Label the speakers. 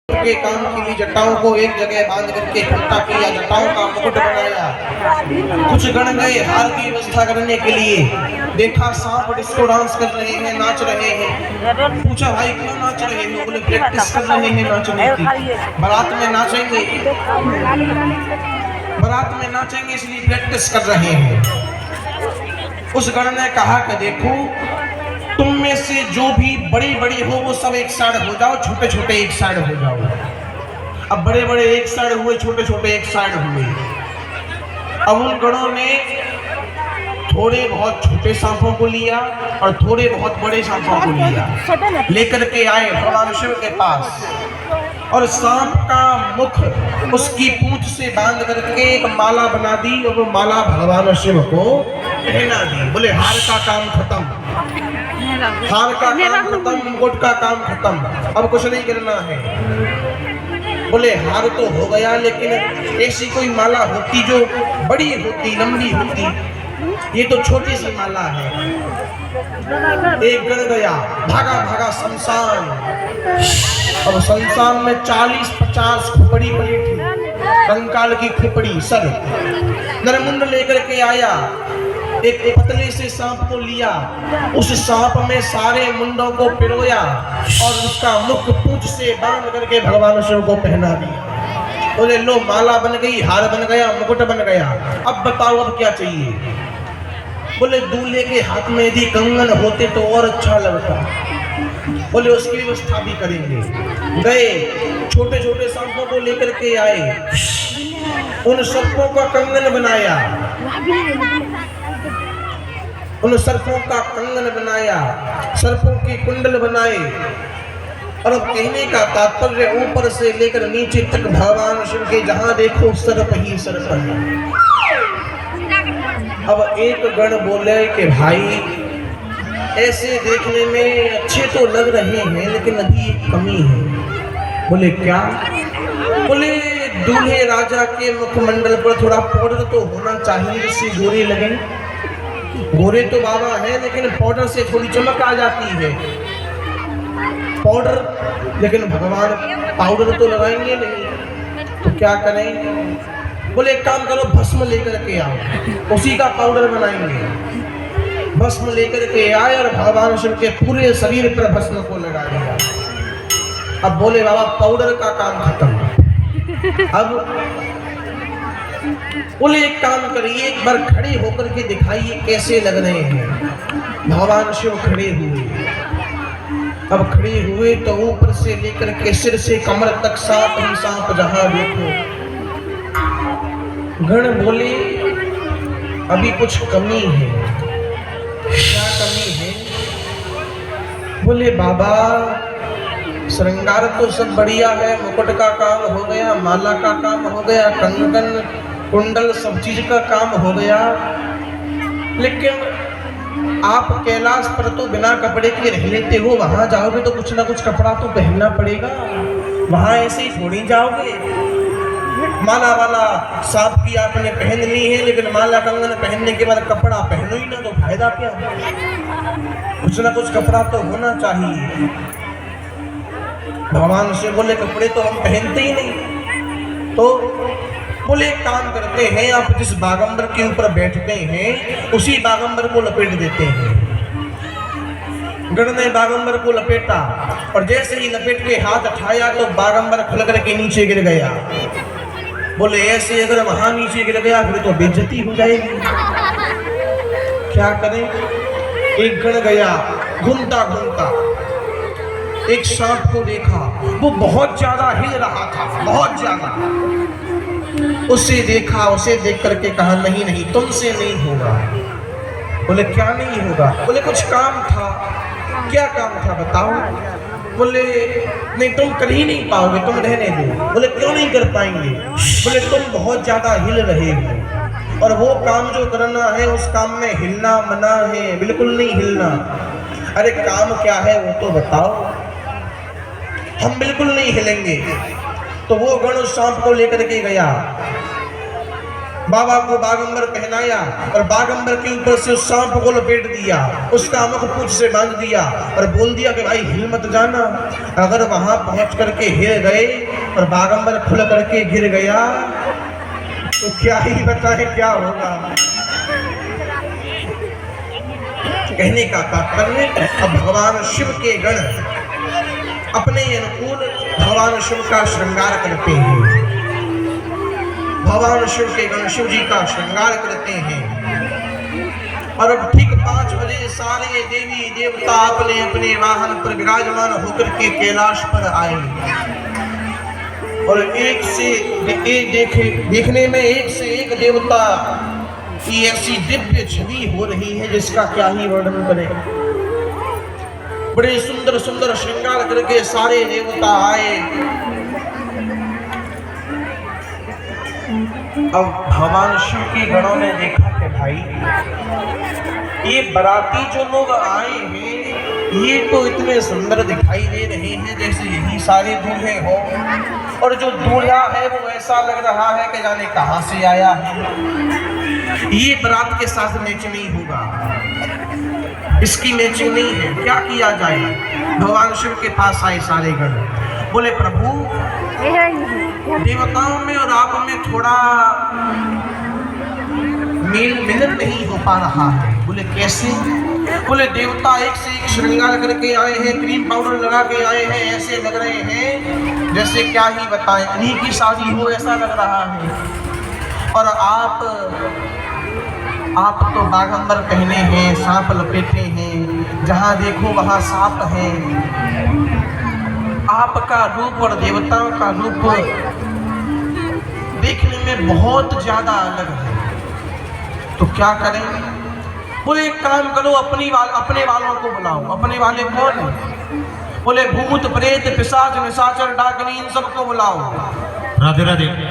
Speaker 1: के काम के लिए जटाओं को एक जगह बांध करके इकट्ठा किया, जटाओं का मुकुट बनाया। कुछ गण गए हार की व्यवस्था करने के लिए, देखा सांप डिस्को डांस कर रहे हैं, नाच रहे हैं। पूछा भाई क्यों नाच रहे हो? बोले प्रैक्टिस कर रहे हैं नाचने की, बारात में नाचेंगे, बारात में नाचेंगे इसलिए प्रैक्टिस कर रहे हैं। उस गण ने कहा कि देखो तुम में से जो भी बड़ी बड़ी हो वो सब एक साइड हो जाओ, छोटे छोटे एक साइड हो जाओ। अब बड़े बड़े एक साइड हुए, छोटे छोटे एक साइड हुए। अब उन गणों ने थोड़े बहुत छोटे सांपों को लिया और थोड़े बहुत बड़े सांपों को लिया, लेकर के आए भगवान शिव के पास, और सांप का मुख उसकी पूंछ से बांध करके एक माला बना दी और वो माला भगवान शिव को पहना दी। बोले हार का काम खत्म, हार का काम खत्म, मुकुट का काम खत्म, अब कुछ नहीं करना है। बोले हार तो हो गया, लेकिन ऐसी कोई माला होती जो बड़ी होती, लंबी होती, ये तो छोटी सी माला है। एक गण गया, भागा भागा शमशान। अब शमशान में 40-50 खोपड़ी पड़ी थी, कंकाल की खोपड़ी सर। नरमुंड लेकर के आया, एक पतले से सांप को लिया, उस सांप में सारे मुंडों को पिरोया और उसका मुख पूंछ से बांध करके भगवान शिव को पहना दिया। बोले लो माला बन गई, हार बन गया, मुकुट बन गया, अब बताओ अब क्या चाहिए? बोले दूल्हे के हाथ में यदि कंगन होते तो और अच्छा लगता। बोले उसकी व्यवस्था भी करेंगे। गए, छोटे छोटे सांपों को लेकर के आए, उन सर्पों का कंगन बनाया, उन सर्पों का कंगन बनाया, सर्पों की कुंडल बनाए। और कहने का तात्पर्य ऊपर से लेकर नीचे तक भगवान शिव के जहां देखो सर्प ही सर्प है। अब एक गण बोले कि भाई ऐसे देखने में अच्छे तो लग रहे हैं, लेकिन अभी एक कमी है। बोले क्या? बोले दूल्हे राजा के मुखमंडल पर थोड़ा पाउडर तो होना चाहिए जिससे गोरे लगे। गोरे तो बाबा है, लेकिन पाउडर से थोड़ी चमक आ जाती है। पाउडर, लेकिन भगवान पाउडर तो लगाएंगे नहीं, तो क्या करें? बोले एक काम करो, भस्म लेकर के आओ, उसी का पाउडर बनाएंगे। भस्म लेकर के आए और भगवान शिव के पूरे शरीर पर भस्म को लगा दिया। अब बोले बाबा पाउडर का काम खत्म। अब बोले एक काम करिए, एक बार खड़े होकर के दिखाइए कैसे लग रहे हैं। भगवान शिव खड़े हुए। अब खड़े हुए तो ऊपर से लेकर के सिर से कमर तक सांप ही सांप, जहां देखो। गण बोले अभी कुछ कमी है। क्या कमी है? बोले बाबा श्रृंगार तो सब बढ़िया है, मुकुट का काम हो गया, माला का काम हो गया, कंगन कुंडल सब चीज का काम हो गया, लेकिन आप कैलाश पर तो बिना कपड़े के रह लेते हो, वहां जाओगे तो कुछ ना कुछ कपड़ा तो पहनना पड़ेगा, वहां ऐसे ही थोड़ी जाओगे। माला वाला सांप की आपने पहन ली है, लेकिन माला कंगन पहनने के बाद कपड़ा पहनो ही ना तो फायदा क्या? कुछ ना कुछ कपड़ा तो होना चाहिए। भगवान से बोले कपड़े तो हम पहनते ही नहीं। तो बोले एक काम करते हैं, आप जिस बागंबर के ऊपर बैठते हैं उसी बागंबर को लपेट देते हैं। गण ने बागंबर को लपेटा और जैसे ही लपेट के हाथ उठाया तो बागंबर खुल करके नीचे गिर गया। बोले ऐसे अगर वहां नीचे गिर गया फिर तो बेइज्जती हो जाएगी, क्या करें? एक गण गया, घूमता घूमता एक सांप को देखा, वो बहुत ज्यादा हिल रहा था, बहुत ज्यादा। उसे देखा, उसे देख करके कहा नहीं नहीं तुमसे नहीं होगा। बोले क्या नहीं होगा? बोले कुछ काम था। क्या काम था बताओ? बोले नहीं तुम कर ही नहीं पाओगे, तुम रहने दो। बोले क्यों नहीं कर पाएंगे? बोले तुम बहुत ज्यादा हिल रहे हो और वो काम जो करना है उस काम में हिलना मना है, बिल्कुल नहीं हिलना। अरे काम क्या है वो तो बताओ। हम बिल्कुल नहीं हिलेंगे। तो वो गण उस सांप को लेकर के गया बाबा को बागंबर पहनाया और बागंबर के ऊपर से उस सांप को लपेट दिया, उसका मुख पूंछ से बांध दिया और बोल दिया कि भाई हिल मत जाना। अगर वहां पहुंच करके हिल गए और बागंबर खुल करके गिर गया तो क्या ही बताए क्या होगा। कहने का तात्पर्य, अब भगवान शिव के गण अपने अनुकूल भगवान शिव का श्रृंगार करते हैं, भगवान शिव के गण शिव जी का श्रृंगार करते हैं। और अब ठीक 5 बजे सारे देवी देवता अपने अपने वाहन पर विराजमान होकर के कैलाश पर आए और एक से एक देखने में एक से एक देवता की ऐसी दिव्य छवि हो रही है जिसका क्या ही वर्णन करें। बड़े सुंदर सुंदर श्रृंगार करके सारे देवता आए। अब भगवान शिव के गणों ने देखा कि भाई ये बाराती जो लोग आए हैं ये तो इतने सुंदर दिखाई दे रहे हैं जैसे यही सारे दूल्हे हो, और जो दूल्हा है वो ऐसा लग रहा है कि जाने कहां से आया है। ये बारात के साथ मैच नहीं होगा, इसकी मैचिंग नहीं है, क्या किया जाए। भगवान शिव के पास आए सारे गण, बोले प्रभु देवताओं में और आप में थोड़ा मेल मिलन नहीं हो पा रहा है। बोले कैसे? बोले देवता एक से एक श्रृंगार करके आए हैं, क्रीम पाउडर लगा के आए हैं, ऐसे लग रहे हैं जैसे क्या ही बताएं इन्हीं की शादी हो ऐसा लग रहा है। और आप तो बागंबर पहने हैं, सांप लपेटे हैं, जहां देखो वहां सांप है। आपका रूप और देवताओं का रूप देखने में बहुत ज्यादा अलग है, तो क्या करें? बोले एक काम करो, अपने वालों को बुलाओ। अपने वाले कौन है? बोले भूत प्रेत पिशाच निशाचर डाकिनी इन सबको बुलाओ।
Speaker 2: राधे राधे।